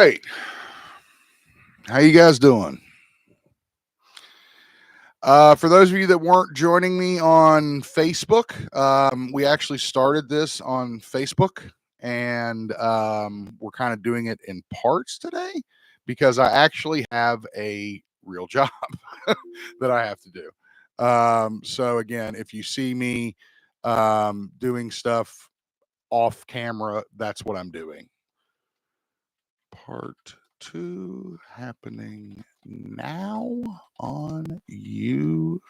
right. How you guys doing? For those of you that weren't joining me on Facebook, we actually started this on Facebook, and we're kind of doing it in parts today because I actually have a real job that I have to do. So again, if you see me doing stuff off camera, that's what I'm doing. Part 2 happening now on YouTube.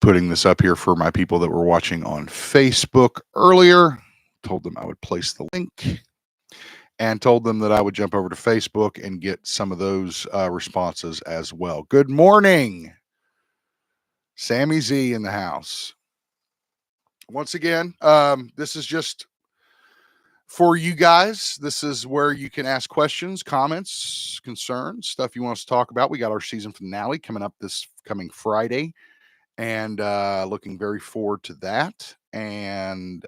Putting this up here for my people that were watching on Facebook earlier. Told them I would place the link and told them that I would jump over to Facebook and get some of those responses as well. Good morning, Sammy Z in the house. Once again, this is just for you guys. This is where you can ask questions, comments, concerns, stuff you want us to talk about. We got our season finale coming up this coming Friday, and looking very forward to that. And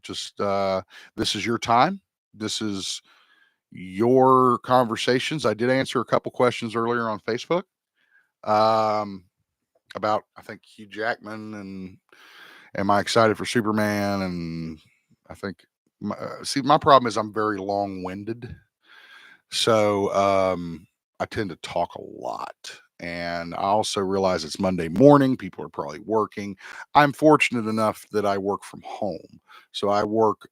just this is your time. This is your conversations. I did answer a couple questions earlier on Facebook about, I think, Hugh Jackman and am I excited for Superman? And I think my problem is I'm very long-winded, so I tend to talk a lot, and I also realize it's Monday morning. People are probably working. I'm fortunate enough that I work from home, so I work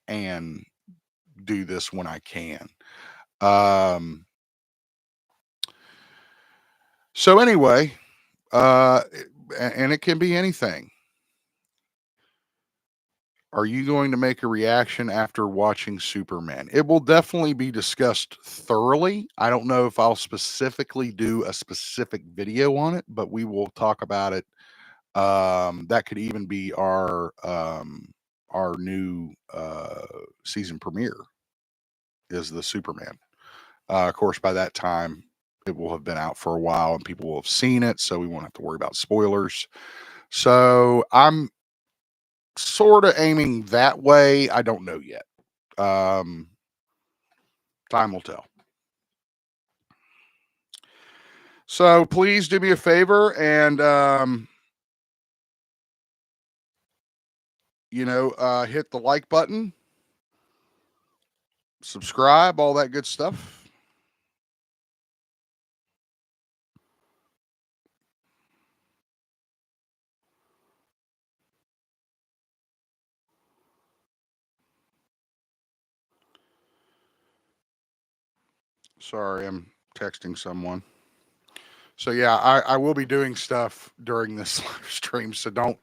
and do this when I can. So anyway, and it can be anything. Are you going to make a reaction after watching Superman? It will definitely be discussed thoroughly. I don't know if I'll specifically do a specific video on it, but we will talk about it. That could even be our new season premiere is the Superman. Of course, by that time, it will have been out for a while and people will have seen it, so we won't have to worry about spoilers. So I'm sort of aiming that way. I don't know yet. Time will tell. So please do me a favor and hit the like button, subscribe, all that good stuff. Sorry, I'm texting someone. So yeah, I will be doing stuff during this live stream. So don't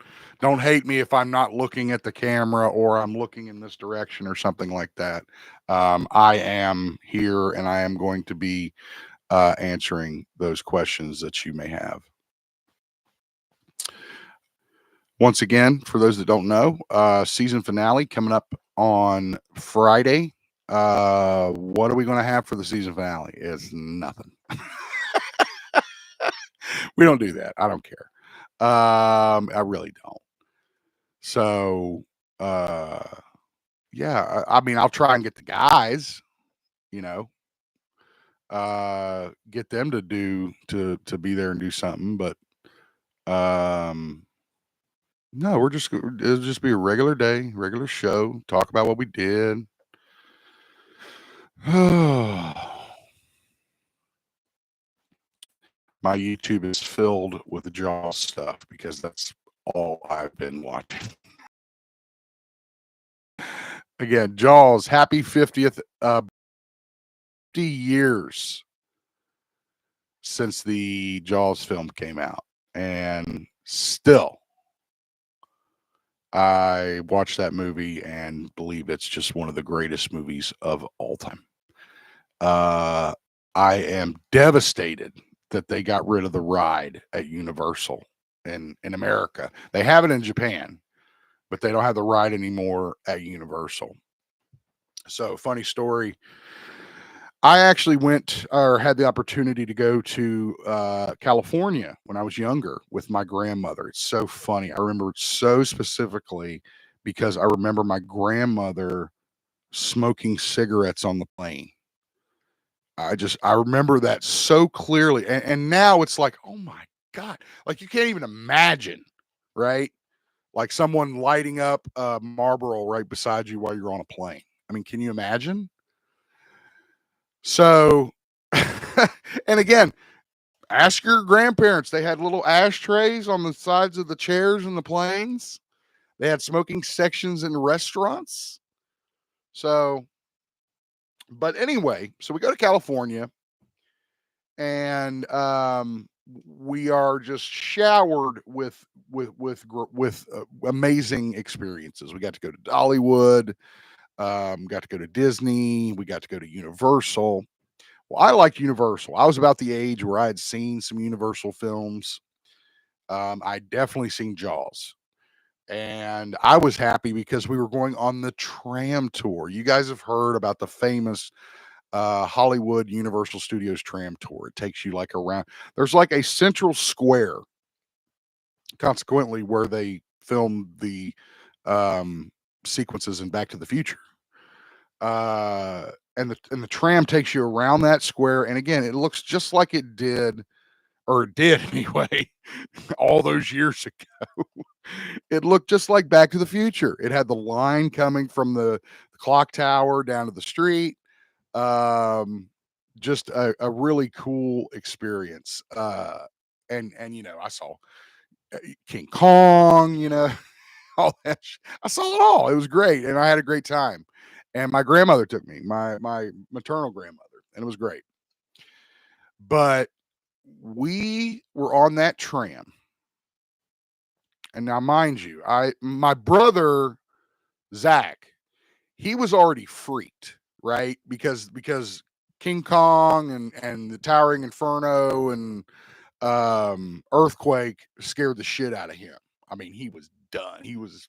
hate me if I'm not looking at the camera or I'm looking in this direction or something like that. I am here and I am going to be answering those questions that you may have. Once again, for those that don't know, season finale coming up on Friday. What are we going to have for the season finale? It's nothing. We don't do that. I don't care. I really don't. So, yeah, I mean, I'll try and get the guys, get them to be there and do something. But, no, it'll just be a regular day, regular show, talk about what we did. My YouTube is filled with Jaws stuff because that's all I've been watching. Again, Jaws, happy 50th, 50 years since the Jaws film came out. And still, I watched that movie and believe it's just one of the greatest movies of all time. I am devastated that they got rid of the ride at Universal in America. They have it in Japan, but they don't have the ride anymore at Universal. So, funny story. I actually went or had the opportunity to go to California when I was younger with my grandmother. It's so funny. I remember so specifically because I remember my grandmother smoking cigarettes on the plane. I remember that so clearly. And now it's like, oh my God, like you can't even imagine, right? Like someone lighting up a Marlboro right beside you while you're on a plane. I mean, can you imagine? So, and again, ask your grandparents. They had little ashtrays on the sides of the chairs in the planes. They had smoking sections in restaurants. So, but anyway, so we go to California, and we are just showered with amazing experiences. We got to go to Dollywood, got to go to Disney, we got to go to Universal. Well, I liked Universal. I was about the age where I had seen some Universal films. I definitely seen Jaws, and I was happy because we were going on the tram tour. You guys have heard about the famous Hollywood Universal Studios tram tour. It takes you like around. There's like a central square, consequently, where they filmed the um, sequences in Back to the Future. And the tram takes you around that square, and again, it looks just like it did, or it did anyway, all those years ago. It looked just like Back to the Future. It had the line coming from the clock tower down to the street. Um, just a really cool experience. And I saw King Kong, all that. I saw it all. It was great, and I had a great time. And my grandmother took me, my maternal grandmother, and it was great. But we were on that tram, and now, mind you, my brother Zach, he was already freaked, right? Because King Kong and the Towering Inferno and Earthquake scared the shit out of him. I mean, he was done. He was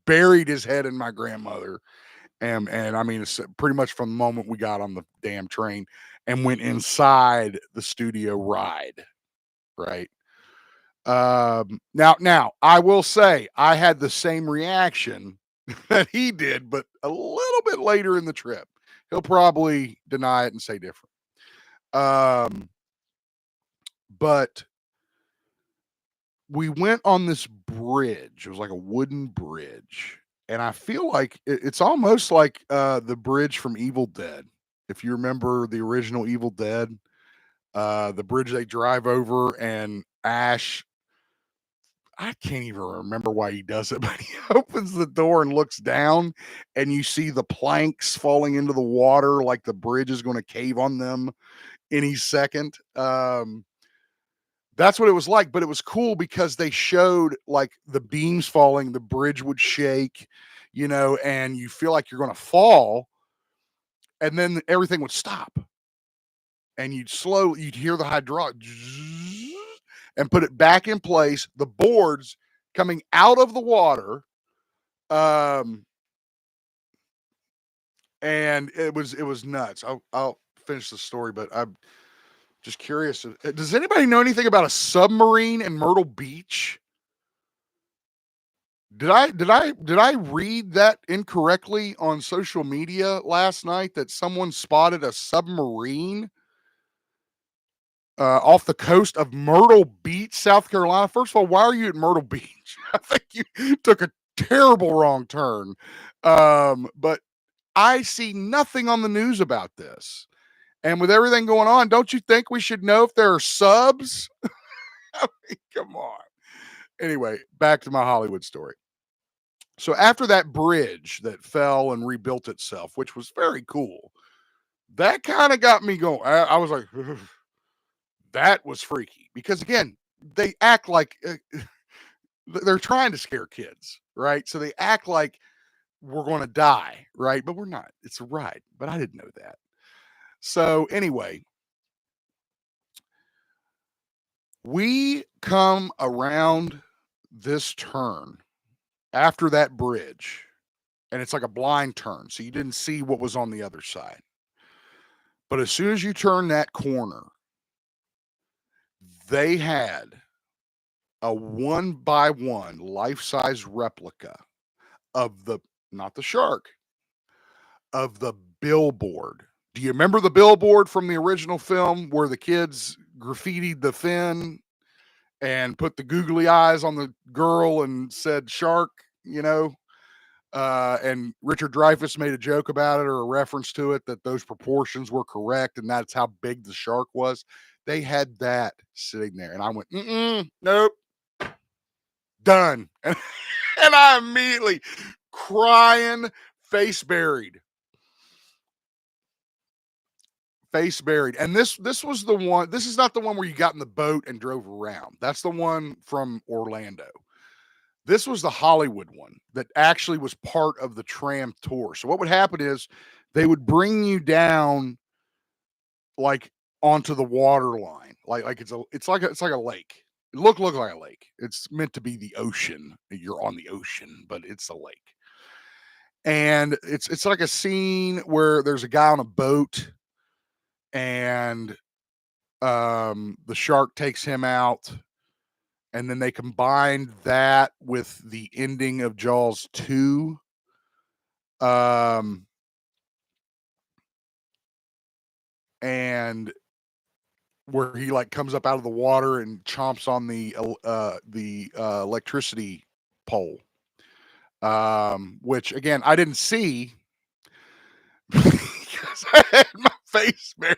buried his head in my grandmother. And I mean, it's pretty much from the moment we got on the damn train and went inside the studio ride, right? Now I will say I had the same reaction that he did, but a little bit later in the trip. He'll probably deny it and say different. Um, but we went on this bridge. It was like a wooden bridge. And I feel like it's almost like the bridge from Evil Dead. If you remember the original Evil Dead, the bridge they drive over, and Ash, I can't even remember why he does it, but he opens the door and looks down, and you see the planks falling into the water like the bridge is going to cave on them any second. That's what it was like, but it was cool because they showed like the beams falling, the bridge would shake, and you feel like you're going to fall, and then everything would stop, and you'd hear the hydraulic and put it back in place, the boards coming out of the water. Um, and it was nuts. I'll finish the story, but I'm just curious. Does anybody know anything about a submarine in Myrtle Beach? Did I read that incorrectly on social media last night that someone spotted a submarine off the coast of Myrtle Beach, South Carolina? First of all, why are you at Myrtle Beach? I think you took a terrible wrong turn. But I see nothing on the news about this. And with everything going on, don't you think we should know if there are subs? I mean, come on. Anyway, back to my Hollywood story. So after that bridge that fell and rebuilt itself, which was very cool, that kind of got me going. I was like, that was freaky because again, they act like they're trying to scare kids, right? So they act like we're going to die, right? But we're not. It's a ride. But I didn't know that. So anyway, we come around this turn after that bridge, and it's like a blind turn. So you didn't see what was on the other side. But as soon as you turn that corner, they had a one by one life size replica of not the shark, of the billboard. Do you remember the billboard from the original film where the kids graffitied the fin and put the googly eyes on the girl and said shark, you know? And Richard Dreyfuss made a joke about it or a reference to it that those proportions were correct and that's how big the shark was. They had that sitting there, and I went, nope, done. And I immediately crying, face buried. Face buried. And this was the one. This is not the one where you got in the boat and drove around. That's the one from Orlando. This was the Hollywood one that actually was part of the tram tour. So what would happen is they would bring you down like onto the water line. Like it's like a lake. It look like a lake. It's meant to be the ocean. You're on the ocean, but it's a lake. And it's like a scene where there's a guy on a boat and the shark takes him out, and then they combined that with the ending of Jaws 2. And where he like comes up out of the water and chomps on the electricity pole, which again I didn't see because I had my face buried.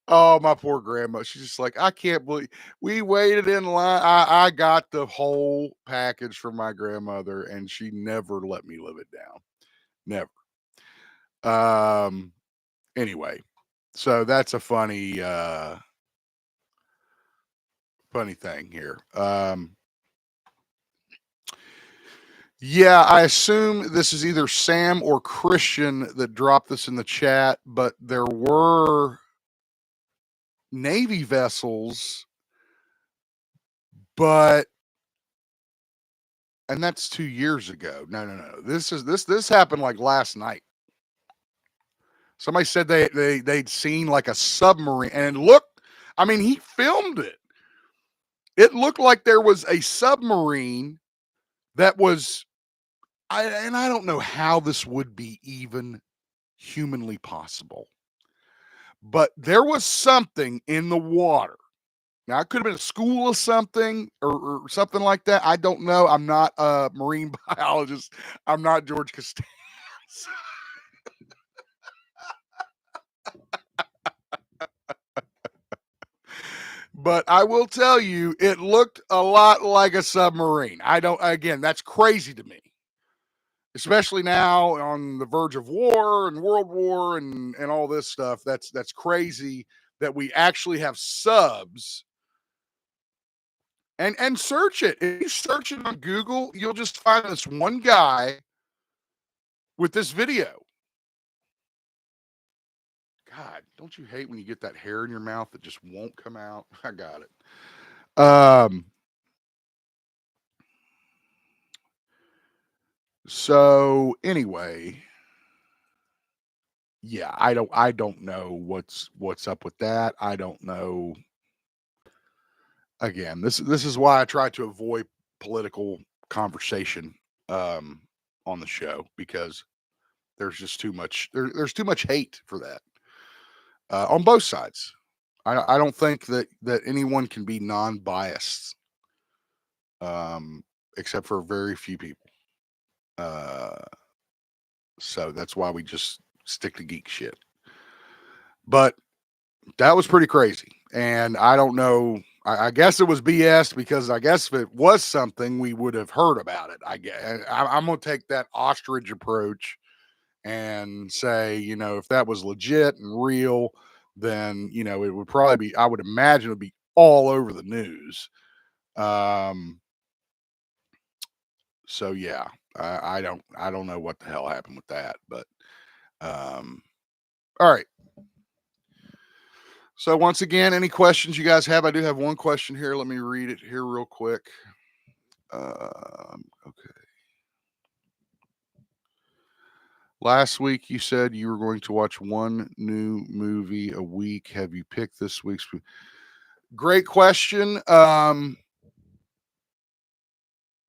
Oh, my poor grandma. She's just like, I can't believe we waited in line. I got the whole package from my grandmother, and she never let me live it down. Never. Anyway, so that's a funny thing here. Yeah, I assume this is either Sam or Christian that dropped this in the chat, but there were Navy vessels, and that's 2 years ago. No. This happened like last night. Somebody said they'd seen like a submarine, and look, I mean, he filmed it. It looked like there was a submarine that was, and I don't know how this would be even humanly possible, but there was something in the water. Now, it could have been a school or something or something like that. I don't know. I'm not a marine biologist. I'm not George Costanza. But I will tell you, it looked a lot like a submarine. Again, that's crazy to me, especially now on the verge of war and World War and all this stuff. That's crazy that we actually have subs. And search it. If you search it on Google, you'll just find this one guy with this video. God, don't you hate when you get that hair in your mouth that just won't come out? I got it. So anyway, yeah, I don't know what's up with that. I don't know. Again, this is why I try to avoid political conversation on the show, because there's just too much there's too much hate for that on both sides. I don't think that anyone can be non-biased, except for very few people. So that's why we just stick to geek shit. But that was pretty crazy, and I don't know. I guess it was BS, because I guess if it was something, we would have heard about it. I'm going to take that ostrich approach and say, if that was legit and real, then it would probably be. I would imagine it would be all over the news. So yeah, I don't know what the hell happened with that, but all right. So once again, any questions you guys have? I do have one question here. Let me read it here real quick. Okay. Last week you said you were going to watch one new movie a week. Have you picked this week's? Great question.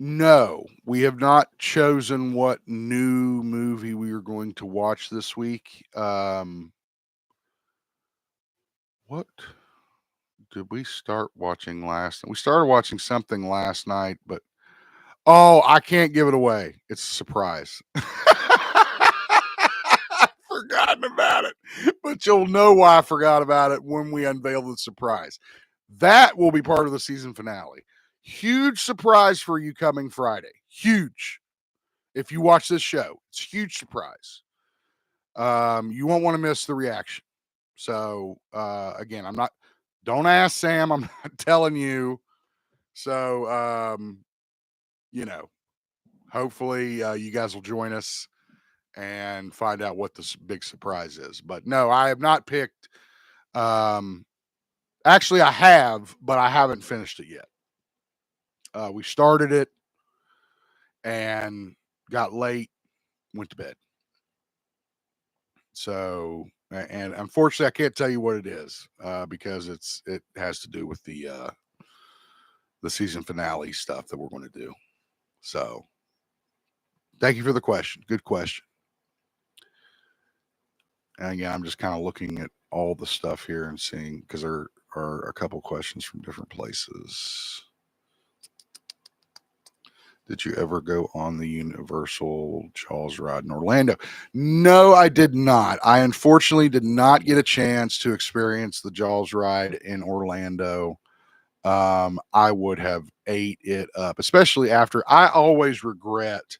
No, we have not chosen what new movie we are going to watch this week. What did we start watching last? We started watching something last night, but oh, I can't give it away. It's a surprise. I've forgotten about it, but you'll know why I forgot about it when we unveil the surprise. That will be part of the season finale. Huge surprise for you coming Friday. Huge. If you watch this show, it's a huge surprise. You won't want to miss the reaction. So again, don't ask Sam, I'm not telling you. So hopefully you guys will join us and find out what this big surprise is. But no, I have not picked. Actually, I have, but I haven't finished it yet. We started it and got late, went to bed. So, and unfortunately, I can't tell you what it is because it has to do with the season finale stuff that we're going to do. So, thank you for the question. Good question. And again, I'm just kind of looking at all the stuff here and seeing because there are a couple questions from different places. Did you ever go on the Universal Jaws ride in Orlando? No, I did not. I unfortunately did not get a chance to experience the Jaws ride in Orlando. I would have ate it up, especially after I always regret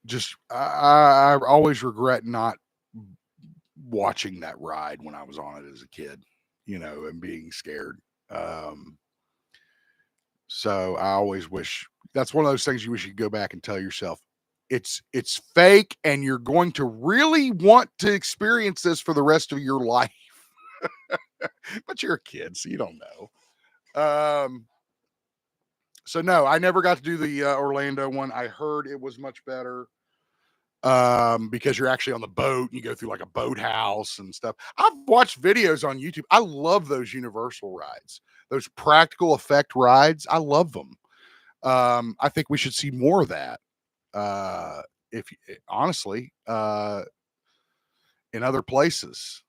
just I always regret not watching that ride when I was on it as a kid, and being scared. So I always wish that's one of those things you wish you could go back and tell yourself it's fake and you're going to really want to experience this for the rest of your life. But you're a kid, so you don't know. So no, I never got to do the Orlando one. I heard it was much better because you're actually on the boat and you go through like a boathouse and stuff. I've watched videos on YouTube. I love those Universal rides, those practical effect rides. I love them. I think we should see more of that. If honestly, in other places,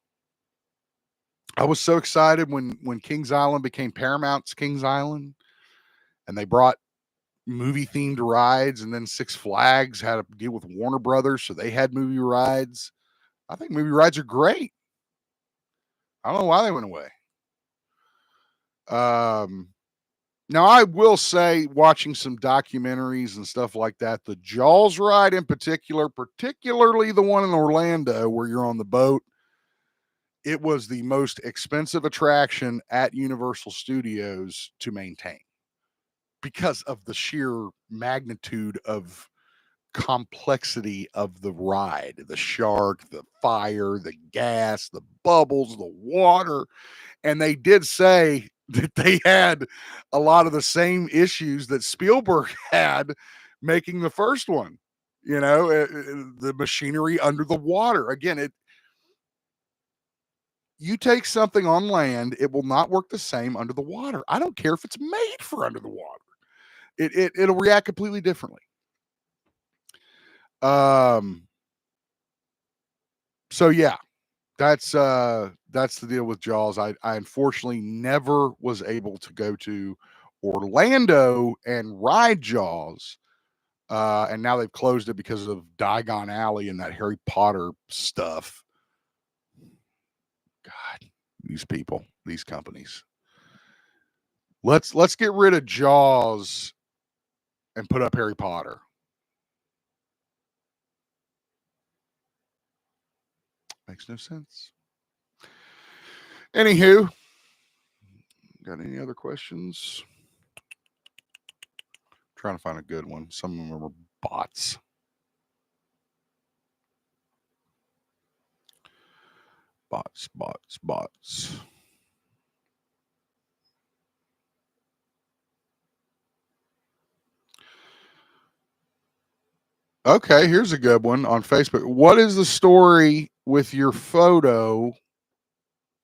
I was so excited when Kings Island became Paramount's Kings Island, and they brought movie themed rides, and then Six Flags had to deal with Warner Brothers, so they had movie rides. I think movie rides are great. I don't know why they went away. Now I will say, watching some documentaries and stuff like that, the Jaws ride in particular, particularly the one in Orlando where you're on the boat, it was the most expensive attraction at Universal Studios to maintain because of the sheer magnitude of complexity of the ride, the shark, the fire, the gas, the bubbles, the water. And they did say that they had a lot of the same issues that Spielberg had making the first one. The machinery under the water. Again, you take something on land, it will not work the same under the water. I don't care if it's made for under the water. It'll react completely differently. So yeah, that's the deal with Jaws. I unfortunately never was able to go to Orlando and ride Jaws. And now they've closed it because of Diagon Alley and that Harry Potter stuff. God, these people, these companies. Let's get rid of Jaws and put up Harry Potter. Makes no sense. Anywho, got any other questions? Trying to find a good one. Some of them are bots. Bots. Okay, here's a good one on Facebook. What is the story with your photo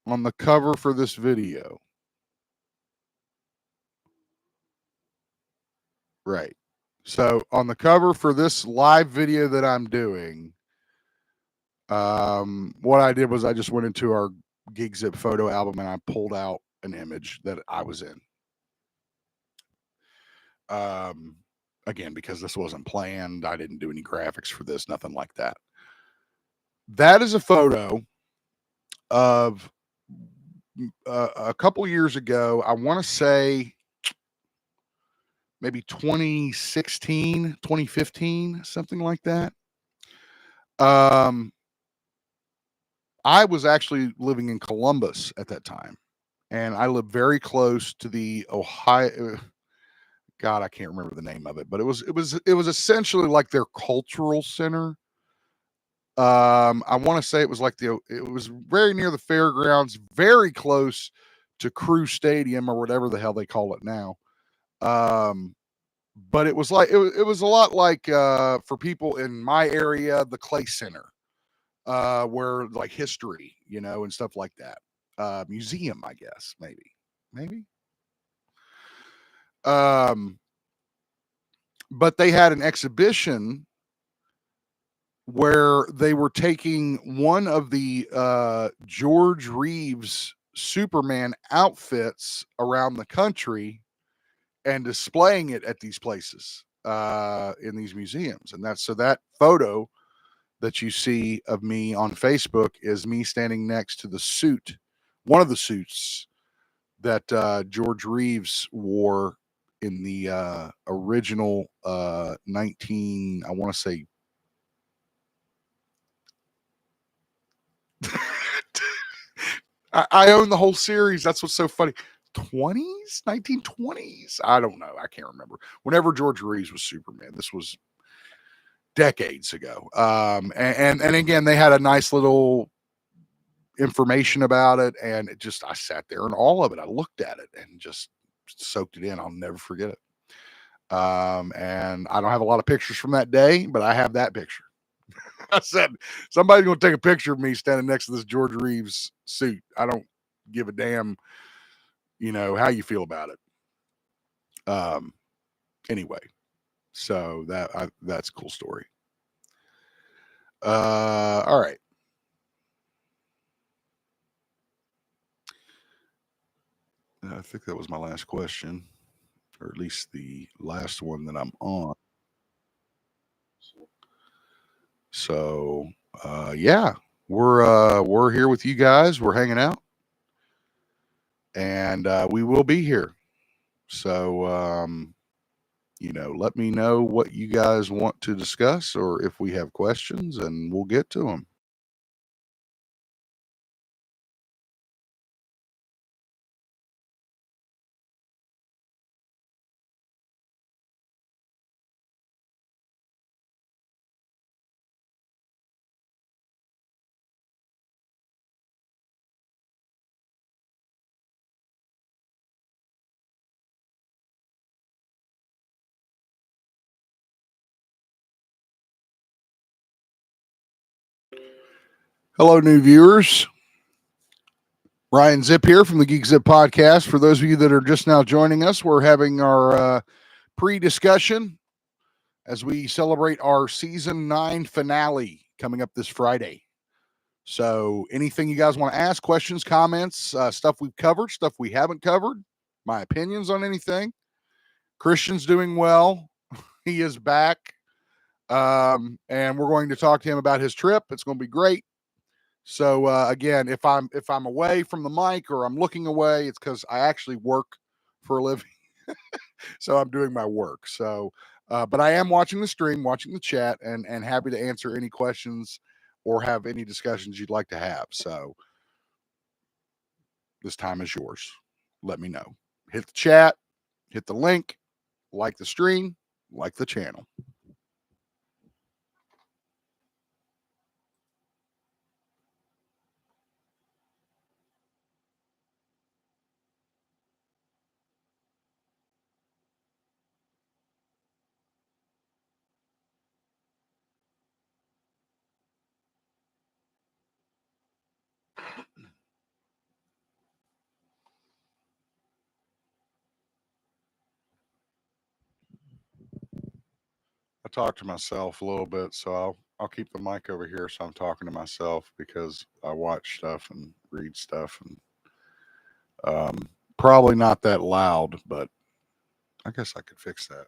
on the cover for this video. Right. So on the cover for this live video that I'm doing, what I did was I just went into our GeekZip photo album and I pulled out an image that I was in. Again, because this wasn't planned, I didn't do any graphics for this, nothing like that. That is a photo of a couple years ago. I want to say maybe 2016, 2015, something like that. I was actually living in Columbus at that time, and I lived very close to the Ohio. God, I can't remember the name of it, but it was essentially like their cultural center. I want to say it was like it was very near the fairgrounds, very close to Crew Stadium or whatever the hell they call it now. But it was like it was a lot like for people in my area, the Clay Center, where like history, and stuff like that. Museum, I guess, maybe. Um, but they had an exhibition where they were taking one of the George Reeves Superman outfits around the country and displaying it at these places in these museums. And that's so that photo that you see of me on Facebook is me standing next to the suit, one of the suits that George Reeves wore in the original 19, I want to say I own the whole series. That's what's so funny. 20s, 1920s. I don't know. I can't remember. Whenever George Reeves was Superman, this was decades ago. And again, they had a nice little information about it, and it just I sat there and all of it. I looked at it and just soaked it in. I'll never forget it. And I don't have a lot of pictures from that day, but I have that picture. I said, somebody's going to take a picture of me standing next to this George Reeves suit. I don't give a damn, how you feel about it. Anyway, so that's a cool story. All right. I think that was my last question, or at least the last one that I'm on. So, yeah, we're here with you guys. We're hanging out, and we will be here. So, let me know what you guys want to discuss, or if we have questions, and we'll get to them. Hello, new viewers. Ryan Zip here from the GeekZip podcast. For those of you that are just now joining us, we're having our pre-discussion as we celebrate our season 9 finale coming up this Friday. So anything you guys want to ask, questions, comments, stuff we've covered, stuff we haven't covered, my opinions on anything. Christian's doing well. He is back. And we're going to talk to him about his trip. It's going to be great. So again, if I'm away from the mic or I'm looking away, it's because I actually work for a living. So I'm doing my work. So but I am watching the stream, watching the chat, and happy to answer any questions or have any discussions you'd like to have. So this time is yours. Let me know. Hit the chat, hit the link, like the stream, like the channel. I talk to myself a little bit, so I'll keep the mic over here so I'm talking to myself because I watch stuff and read stuff and probably not that loud, but I guess I could fix that.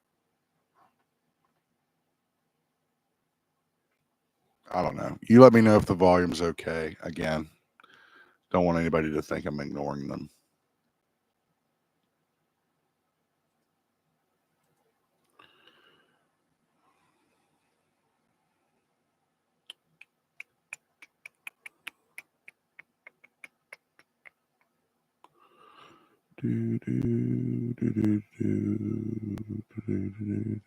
I don't know. You let me know if the volume's okay. Again, don't want anybody to think I'm ignoring them. Do, do, do, do, do, do, do, do.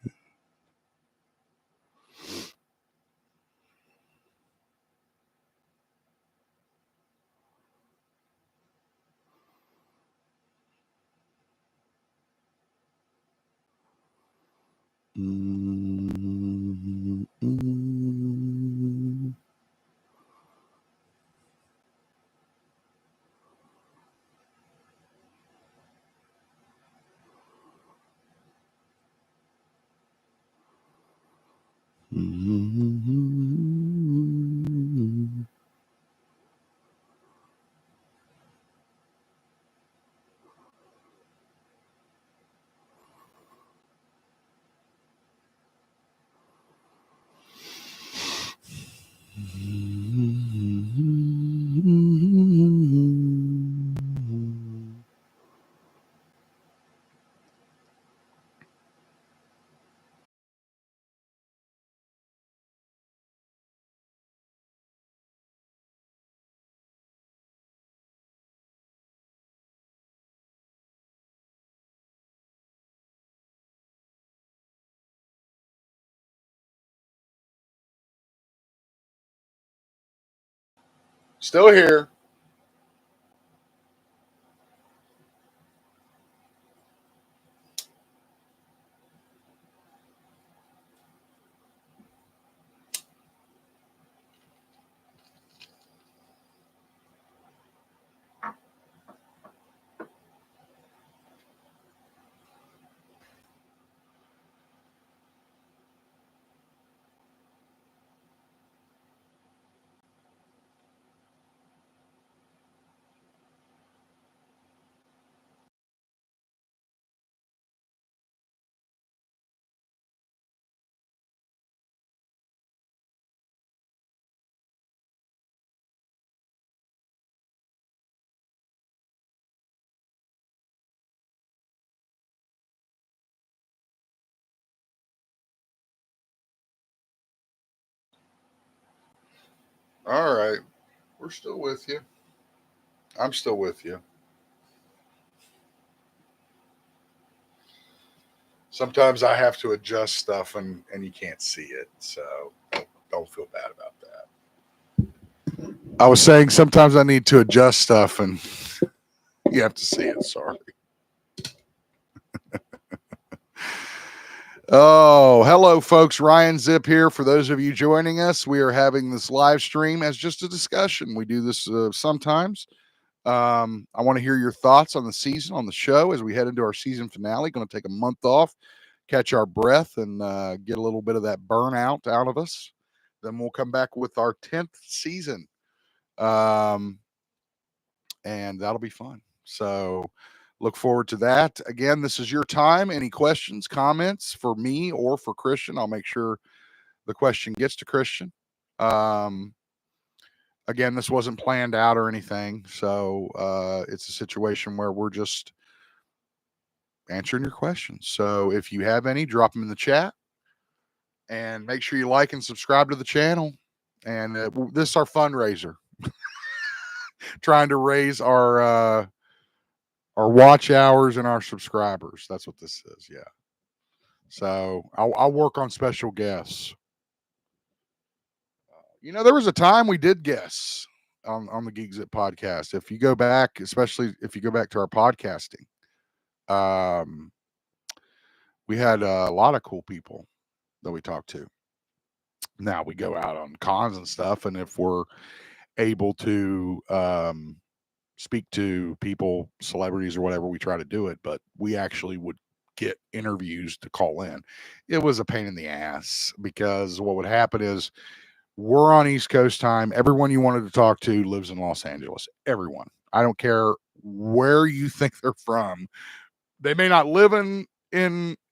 Mm, mm. Mm. Still here. All right. We're still with you. I'm still with you. Sometimes I have to adjust stuff and you can't see it. So don't feel bad about that. I was saying sometimes I need to adjust stuff and you have to see it. Sorry. Oh, hello, folks. Ryan Zip here. For those of you joining us, we are having this live stream as just a discussion. We do this sometimes. I want to hear your thoughts on the season, on the show as we head into our season finale. Going to take a month off, catch our breath, and get a little bit of that burnout out of us. Then we'll come back with our 10th season. And that'll be fun. So look forward to that. Again, this is your time. Any questions, comments for me or for Christian? I'll make sure the question gets to Christian. Again, this wasn't planned out or anything. So it's a situation where we're just answering your questions. So if you have any, drop them in the chat and make sure you like and subscribe to the channel. And this is our fundraiser, trying to raise our watch hours and our subscribers. That's what this is. Yeah. So I'll work on special guests. There was a time we did guests on the GeekZip podcast. If you go back, especially if you go back to our podcasting, um, we had a lot of cool people that we talked to. Now we go out on cons and stuff, and if we're able to speak to people, celebrities or whatever, we try to do it. But we actually would get interviews to call in. It was a pain in the ass because what would happen is we're on East Coast time. Everyone you wanted to talk to lives in Los Angeles. Everyone. I don't care where you think they're from. They may not live in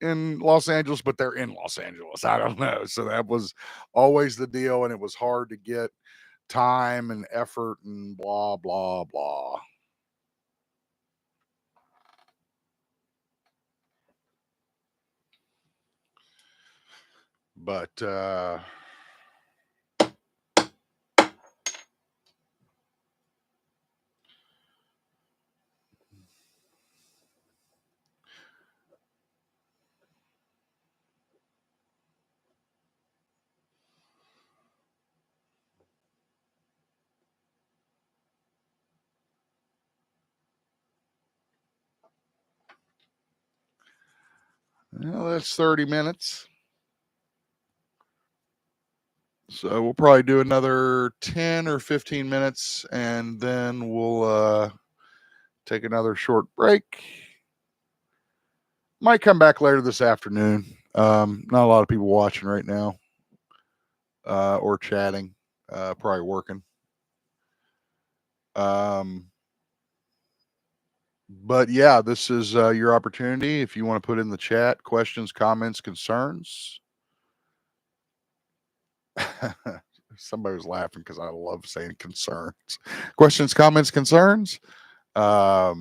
Los Angeles, but they're in Los Angeles. I don't know. So that was always the deal, and it was hard to get time and effort and blah blah blah. But well, that's 30 minutes. So we'll probably do another 10 or 15 minutes and then we'll take another short break. Might come back later this afternoon. Not a lot of people watching right now or chatting, probably working. But yeah, this is your opportunity. If you want to put in the chat questions, comments, concerns. Somebody was laughing because I love saying concerns. Questions, comments, concerns. So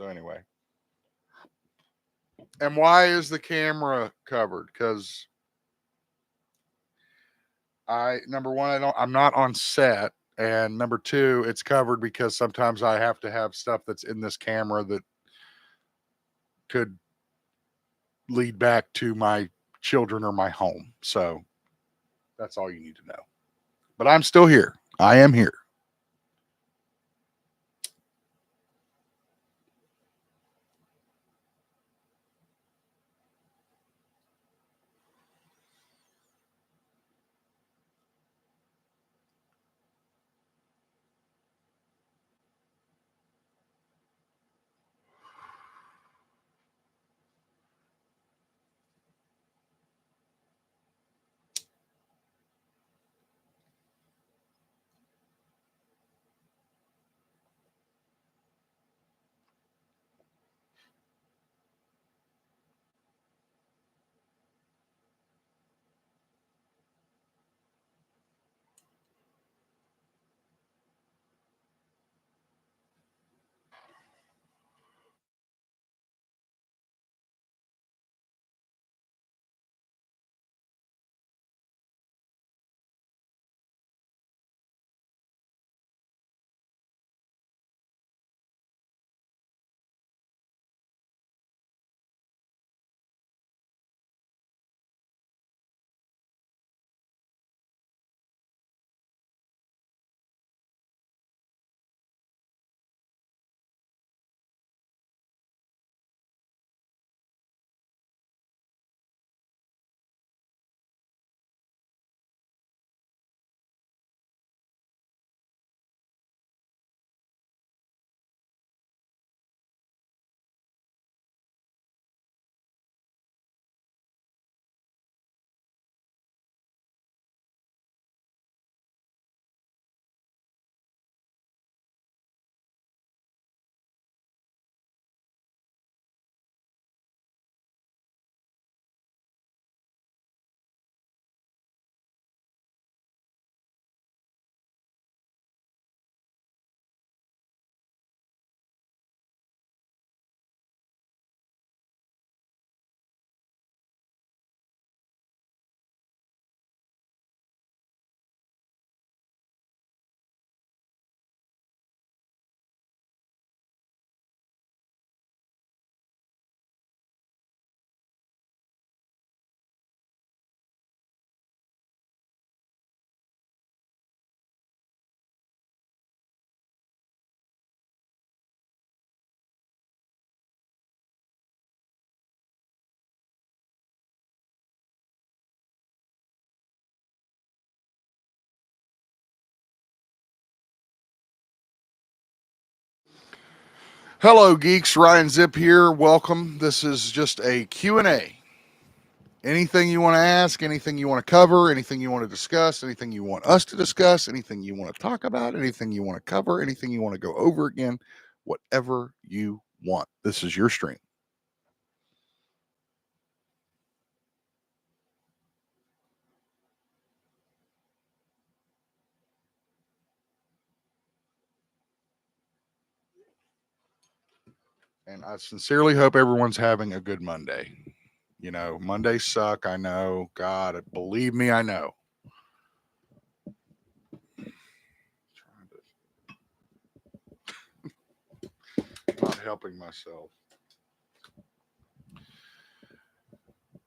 anyway, and why is the camera covered? Because number one, I'm not on set, and number two, it's covered because sometimes I have to have stuff that's in this camera that could lead back to my children or my home. So that's all you need to know. But I'm still here. I am here. Hello, geeks. Ryan Zip here. Welcome. This is just a Q&A. Anything you want to ask, anything you want to cover, anything you want to discuss, anything you want us to discuss, anything you want to talk about, anything you want to cover, anything you want to go over again, whatever you want. This is your stream. And I sincerely hope everyone's having a good Monday. You know, Mondays suck. I know. God, believe me, I know. Not helping myself.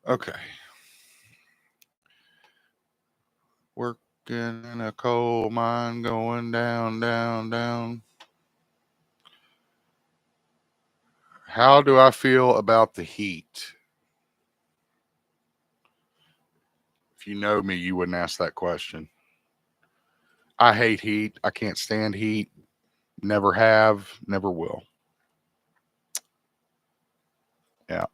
Okay. Working in a coal mine going down, down, down. How do I feel about the heat? If you know me, you wouldn't ask that question. I hate heat. I can't stand heat. Never have, never will. Yeah.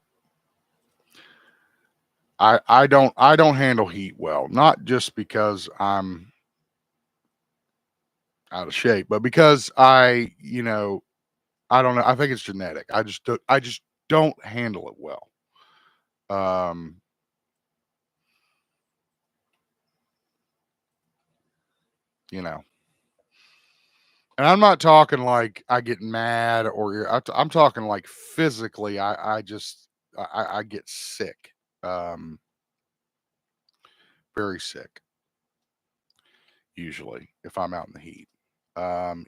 I don't handle heat well. Not just because I'm out of shape, but because I don't know. I think it's genetic. I just don't handle it well. Um, you know, and I'm not talking like I get mad I'm talking like physically. I get sick. Um, very sick usually if I'm out in the heat.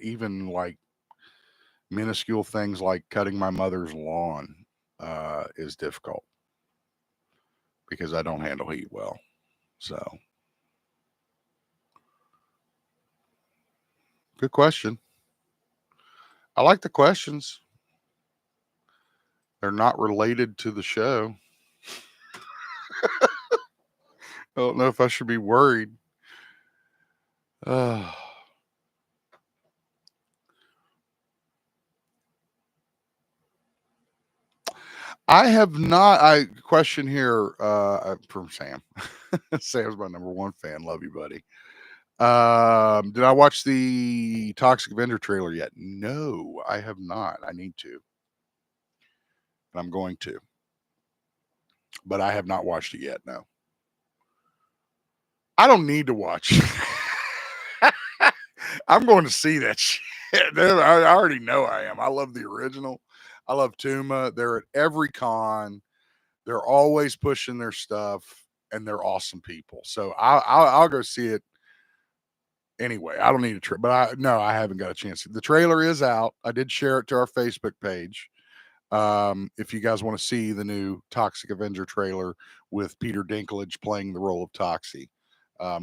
Even like minuscule things like cutting my mother's lawn is difficult because I don't handle heat well. So, good question. I like the questions. They're not related to the show. I don't know if I should be worried. Uh, I have not. I question here from Sam. Sam's my number one fan. Love you, buddy. Did I watch the Toxic Avenger trailer yet? No, I have not. I need to, and I'm going to, but I have not watched it yet. No, I don't need to watch. I'm going to see that shit. I already know I am. I love the original. I love Tuma. They're at every con. They're always pushing their stuff, and they're awesome people. So I'll go see it anyway. I don't need a trip, but I haven't got a chance. The trailer is out. I did share it to our Facebook page. If you guys want to see the new Toxic Avenger trailer with Peter Dinklage playing the role of Toxie,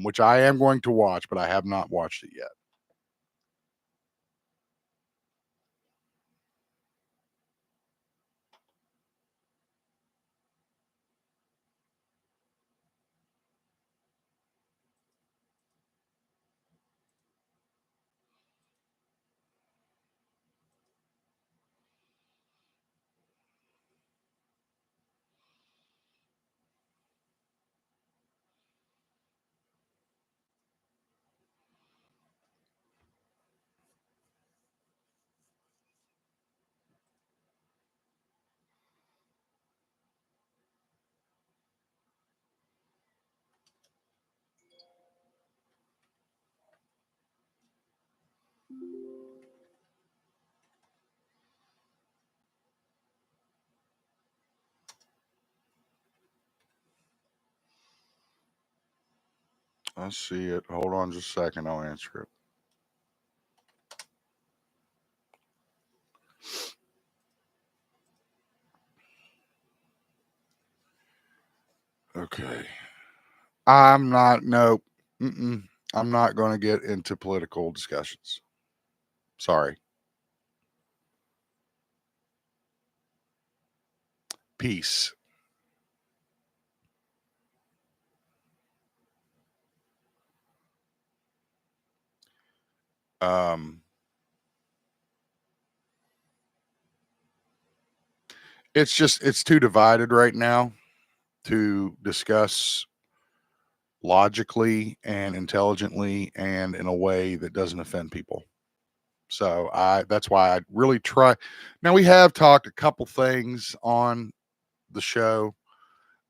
which I am going to watch, but I have not watched it yet. I see it. Hold on just a second. I'll answer it. Okay. I'm not, nope. I'm not going to get into political discussions. Sorry. Peace. Um, it's too divided right now to discuss logically and intelligently and in a way that doesn't offend people. So that's why I really try. Now we have talked a couple things on the show,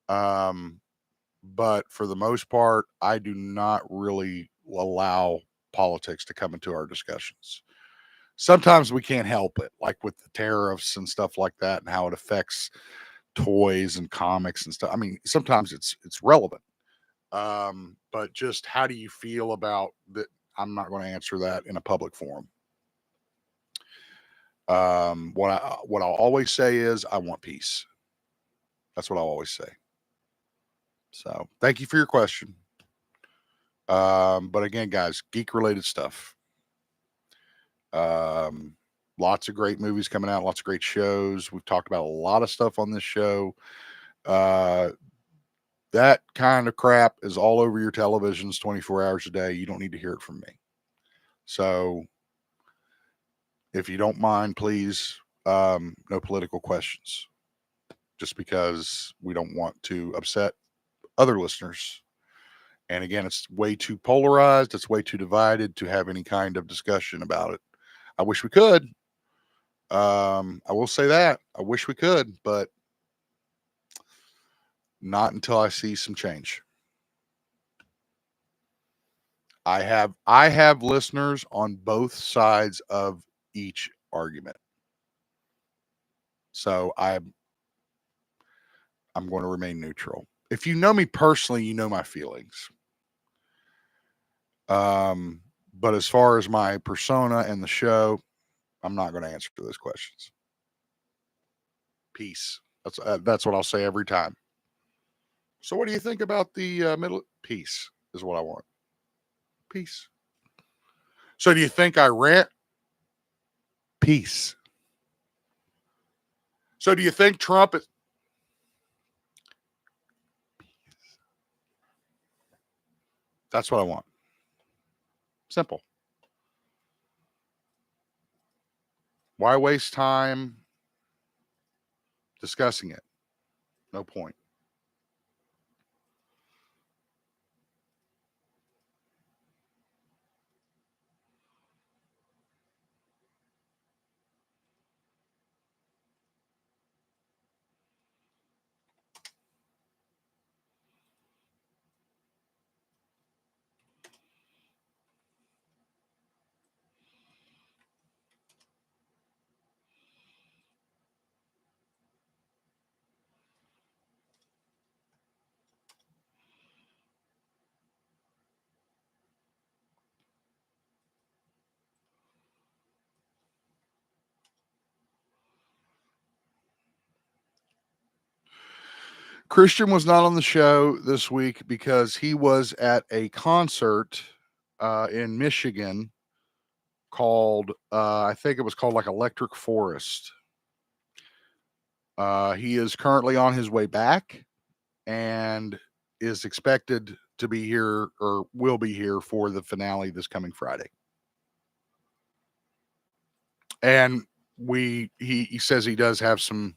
um, but for the most part, I do not really allow politics to come into our discussions. Sometimes we can't help it, like with the tariffs and stuff like that, and how it affects toys and comics and stuff. I mean, sometimes it's relevant. But just how do you feel about that? I'm not going to answer that in a public forum. What I'll always say is I want peace. That's what I'll always say. So thank you for your question. But again, guys, geek related stuff. Um, Lots of great movies coming out, lots of great shows. We've talked about a lot of stuff on this show. Uh, that kind of crap is all over your televisions 24 hours a day. You don't need to hear it from me. So if you don't mind, please, no political questions, just because we don't want to upset other listeners. And again, it's way too polarized. It's way too divided to have any kind of discussion about it. I wish we could. I will say that I wish we could, but not until I see some change. I have listeners on both sides of each argument. So I'm going to remain neutral. If you know me personally, you know my feelings. But as far as my persona and the show, I'm not going to answer those questions. Peace. That's what I'll say every time. So, what do you think about the middle? Peace is what I want. Peace. So, do you think I rant? Peace. So, do you think Trump is? That's what I want. Simple. Why waste time discussing it? No point. Christian was not on the show this week because he was at a concert in Michigan called, I think it was called like Electric Forest. He is currently on his way back and is expected to be here or will be here for the finale this coming Friday. And he says he does have some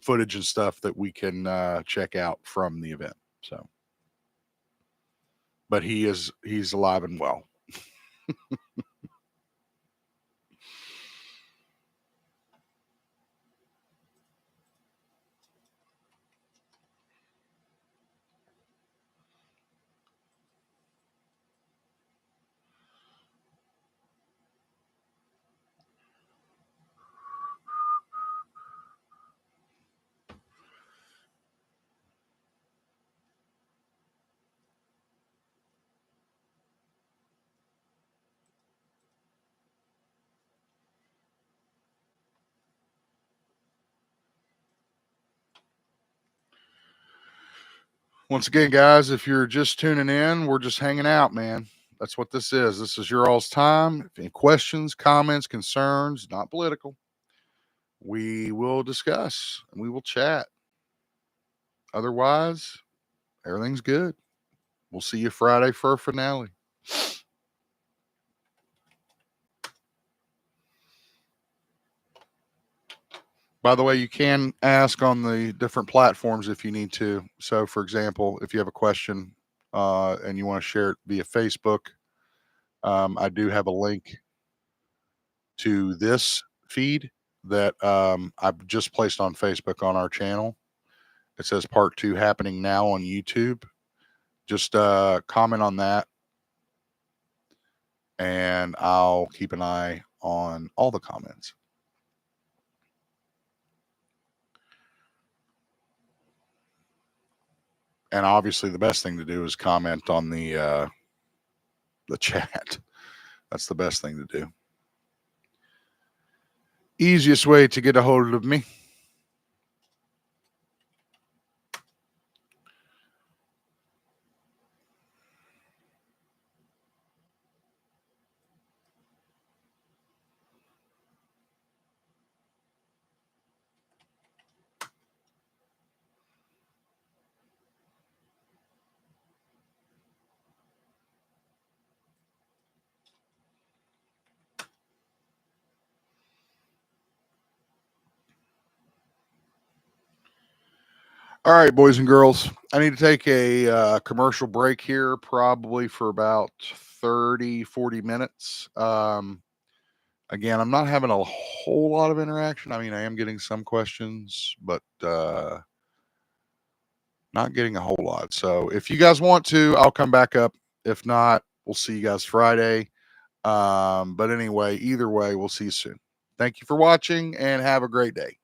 footage and stuff that we can check out from the event. So, but he's alive and well. Once again, guys, if you're just tuning in, we're just hanging out, man. That's what this is. This is your all's time. If any questions, comments, concerns, not political, we will discuss and we will chat. Otherwise, everything's good. We'll see you Friday for a finale. By the way, you can ask on the different platforms if you need to. So, for example, if you have a question and you want to share it via Facebook, I do have a link to this feed that I've just placed on Facebook on our channel. It says part 2 happening now on YouTube. Just comment on that, and I'll keep an eye on all the comments. And obviously, the best thing to do is comment on the chat. That's the best thing to do. Easiest way to get a hold of me. All right, boys and girls, I need to take a commercial break here, probably for about 30, 40 minutes. Again, I'm not having a whole lot of interaction. I mean, I am getting some questions, but not getting a whole lot. So if you guys want to, I'll come back up. If not, we'll see you guys Friday. But anyway, either way, we'll see you soon. Thank you for watching and have a great day.